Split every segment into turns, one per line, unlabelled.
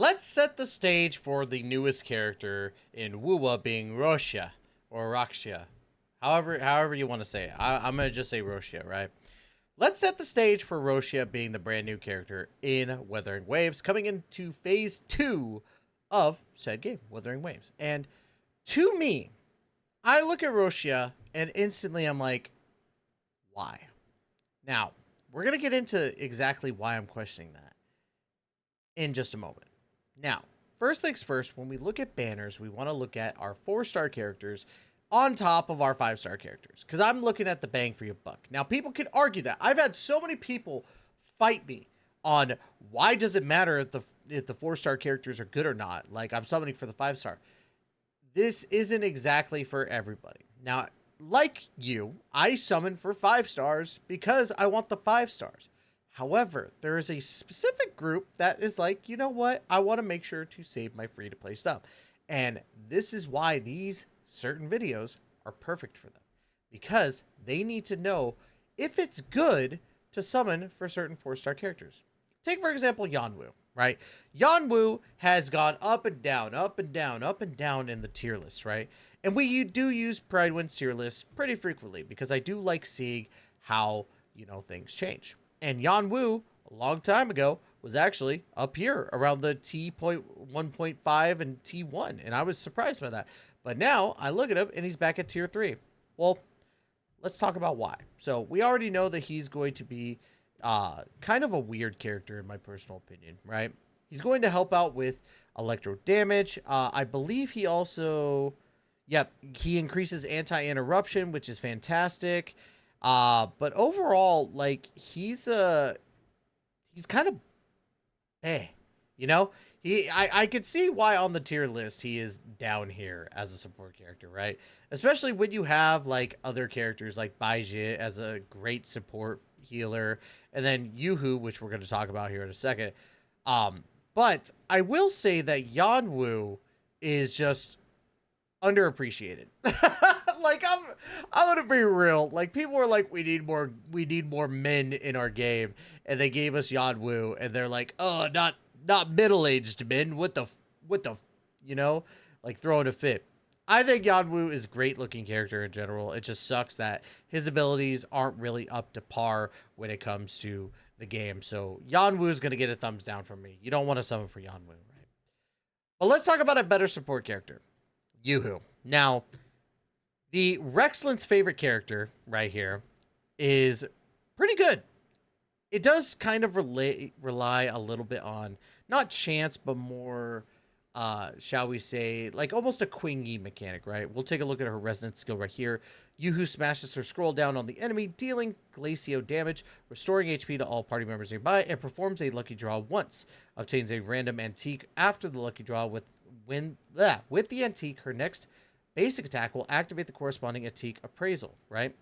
Let's set the stage for the newest character in Wuwa being Roccia or Roccia. However you want to say it. I'm going to just say Roccia, right? Let's set the stage for Roccia being the brand new character in Wuthering Waves, coming into phase 2 of said game, Wuthering Waves. And to me, I look at Roccia and instantly I'm like, why? Now, we're going to get into exactly why I'm questioning that in just a moment. Now, first things first, when we look at banners, we want to look at our 4-star characters on top of our 5-star characters. Because I'm looking at the bang for your buck. Now, people can argue that. I've had so many people fight me on why does it matter if the 4-star characters are good or not. Like, I'm summoning for the 5-star. This isn't exactly for everybody. Now, like you, I summon for 5 stars because I want the 5 stars. However, there is a specific group that is like, you know what? I want to make sure to save my free-to-play stuff. And this is why these certain videos are perfect for them. Because they need to know if it's good to summon for certain 4-star characters. Take, for example, Yanwu, right? Yanwu has gone up and down, up and down, up and down in the tier list, right? And we do use Pridewind's tier list pretty frequently because I do like seeing how, things change. And Yanwu, a long time ago, was actually up here around the T.1.5 and T1. And I was surprised by that. But now I look at him and he's back at tier 3. Well, let's talk about why. So we already know that he's going to be kind of a weird character in my personal opinion, right? He's going to help out with electro damage. I believe he also, he increases anti-interruption, which is fantastic. But overall, like, he's kind of I could see why on the tier list he is down here as a support character, right? Especially when you have like other characters like Baizhi as a great support healer, and then Yuhu, which we're going to talk about here in a second. But I will say that Yanwu is just underappreciated. Like, I'm gonna be real. Like, people were like, we need more men in our game, and they gave us Yanwu, and they're like, oh, not middle-aged men. What the like, throwing a fit. I think Yanwu is a great looking character in general. It just sucks that his abilities aren't really up to par when it comes to the game. So Yanwu is gonna get a thumbs down from me. You don't want to summon for Yanwu, right? But let's talk about a better support character, Yuhu. Now, the Rexland's favorite character right here is pretty good. It does kind of rely a little bit on not chance, but more, shall we say, like almost a Queen Yi mechanic, right? We'll take a look at her resonance skill right here. Yuhu smashes her scroll down on the enemy, dealing glacio damage, restoring HP to all party members nearby, and performs a lucky draw once. Obtains a random antique after the lucky draw with the antique. Her next basic attack will activate the corresponding antique appraisal, right?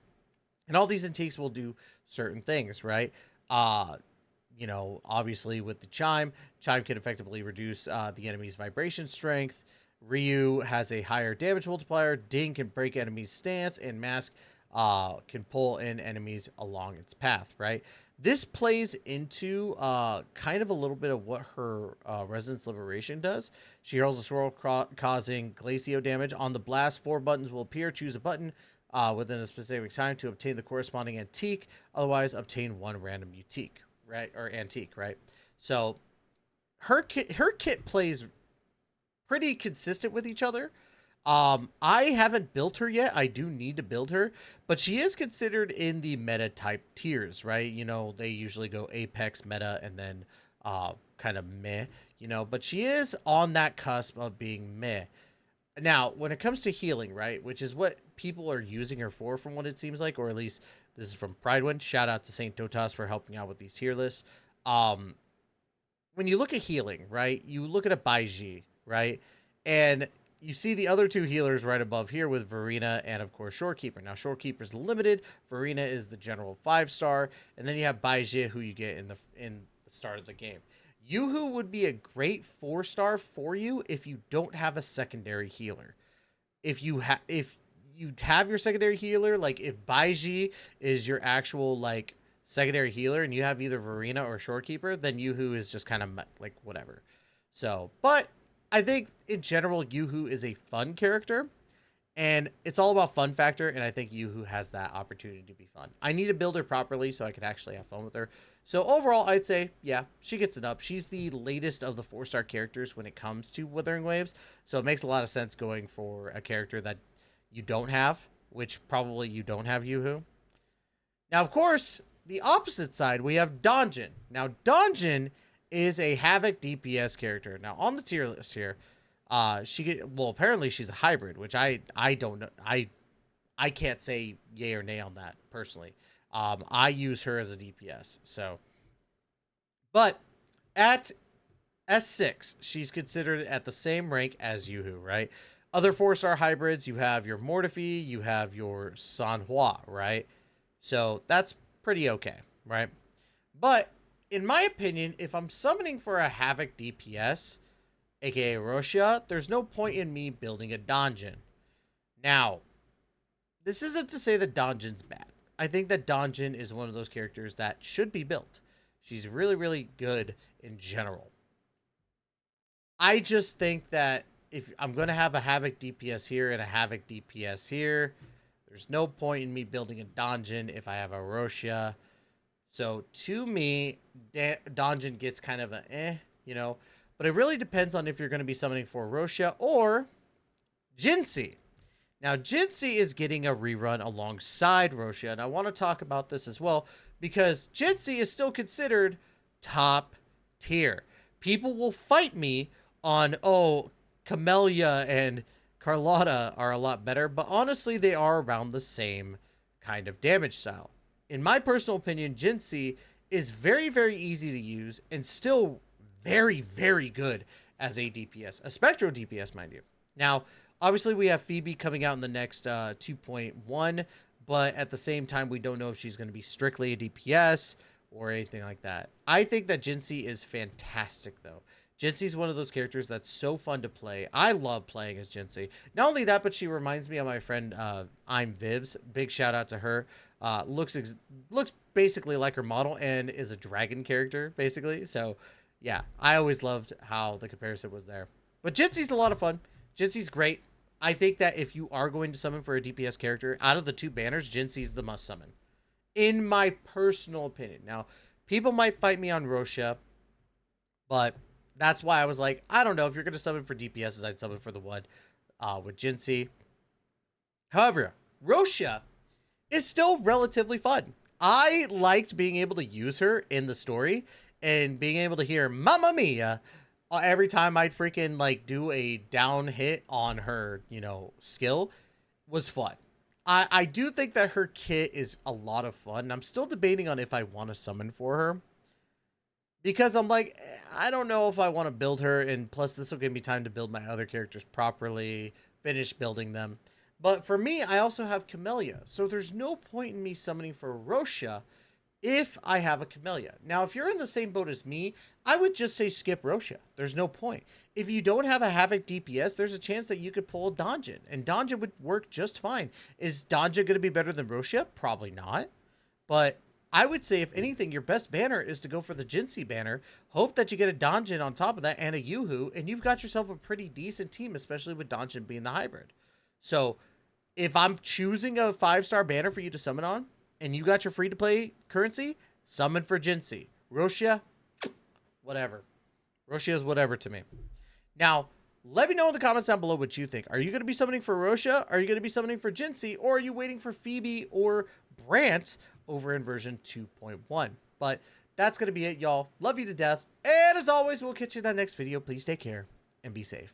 And all these antiques will do certain things, right? Obviously with the chime can effectively reduce the enemy's vibration strength. Ryu has a higher damage multiplier. Ding can break enemies' stance, and Mask can pull in enemies along its path, right? This plays into kind of a little bit of what her Resonance Liberation does. She hurls a swirl causing glacio damage. On the blast, 4 buttons will appear. Choose a button within a specific time to obtain the corresponding antique. Otherwise, obtain 1 random antique, right? Or antique, right? So her kit plays pretty consistent with each other. I haven't built her yet. I do need to build her, but she is considered in the meta type tiers, right? They usually go apex meta and then kind of meh, but she is on that cusp of being meh. Now, when it comes to healing, right, which is what people are using her for, from what it seems like, or at least this is from Pridewind. Shout out to Saint Totas for helping out with these tier lists. When you look at healing, right, you look at a Baizhi, right, and you see the other 2 healers right above here with Verena and, of course, Shorekeeper. Now, Shorekeeper's limited. Verena is the general 5-star. And then you have Baizhi, who you get in the start of the game. Yuhu would be a great 4-star for you if you don't have a secondary healer. If you have your secondary healer, like if Baizhi is your actual, like, secondary healer and you have either Verena or Shorekeeper, then Yuhu is just kind of like whatever. So, but I think in general, Yoo-Hoo is a fun character. And it's all about fun factor, and I think Yoo-Hoo has that opportunity to be fun. I need to build her properly so I can actually have fun with her. So overall, I'd say, yeah, she gets it up. She's the latest of the 4-star characters when it comes to Wuthering Waves, so it makes a lot of sense going for a character that you don't have, which probably you don't have Yoo-Hoo. Now, of course, the opposite side, we have Donjin. Now, Donjin is a Havoc DPS character. Now, on the tier list here, apparently she's a hybrid, which I don't know. I can't say yay or nay on that personally. I use her as a DPS. So, but at S6, she's considered at the same rank as Yoo-Hoo, right? Other 4-star hybrids, you have your Mortefi, you have your Sanhua, right? So that's pretty okay, right? But in my opinion, if I'm summoning for a Havoc DPS, aka Roccia, there's no point in me building a Donjin. Now, this isn't to say that Donjin's bad. I think that Donjin is one of those characters that should be built. She's really, really good in general. I just think that if I'm going to have a Havoc DPS here and a Havoc DPS here, there's no point in me building a Donjin if I have a Roccia. So to me, Donjin gets kind of a you know. But it really depends on if you're going to be summoning for Roccia or Jihnsi. Now, Jihnsi is getting a rerun alongside Roccia, and I want to talk about this as well because Jihnsi is still considered top tier. People will fight me on, oh, Camellia and Carlotta are a lot better, but honestly, they are around the same kind of damage style. In my personal opinion, Jihnsi is very, very easy to use and still very, very good as a DPS, a Spectro DPS, mind you. Now, obviously, we have Phoebe coming out in the next 2.1, but at the same time, we don't know if she's going to be strictly a DPS or anything like that. I think that Jihnsi is fantastic, though. Jihnsi is one of those characters that's so fun to play. I love playing as Jihnsi. Not only that, but she reminds me of my friend I'm Vivs. Big shout out to her. Looks basically like her model and is a dragon character, basically. So, yeah, I always loved how the comparison was there. But Jihnsi's a lot of fun. Jihnsi's great. I think that if you are going to summon for a DPS character, out of the two banners, Jihnsi's the must summon. In my personal opinion. Now, people might fight me on Roccia, but that's why I was like, I don't know. If you're going to summon for DPSs, I'd summon for the one with Jihnsi. However, Roccia is still relatively fun. I liked being able to use her in the story and being able to hear Mamma Mia every time I'd freaking like do a down hit on her, you know, skill was fun. I do think that her kit is a lot of fun. And I'm still debating on if I want to summon for her because I'm like, I don't know if I want to build her. And plus this will give me time to build my other characters properly, finish building them. But for me, I also have Camellia. So there's no point in me summoning for Roccia if I have a Camellia. Now, if you're in the same boat as me, I would just say skip Roccia. There's no point. If you don't have a Havoc DPS, there's a chance that you could pull Donjin, and Donjin would work just fine. Is Donjin going to be better than Roccia? Probably not. But I would say, if anything, your best banner is to go for the Jihnsi banner. Hope that you get a Donjin on top of that and a Yoo-Hoo, and you've got yourself a pretty decent team, especially with Donjin being the hybrid. So, if I'm choosing a 5-star banner for you to summon on, and you got your free-to-play currency, summon for Jihnsi. Roccia, whatever. Roccia is whatever to me. Now, let me know in the comments down below what you think. Are you going to be summoning for Roccia? Are you going to be summoning for Jihnsi? Or are you waiting for Phoebe or Brant over in version 2.1? But that's going to be it, y'all. Love you to death. And as always, we'll catch you in that next video. Please take care and be safe.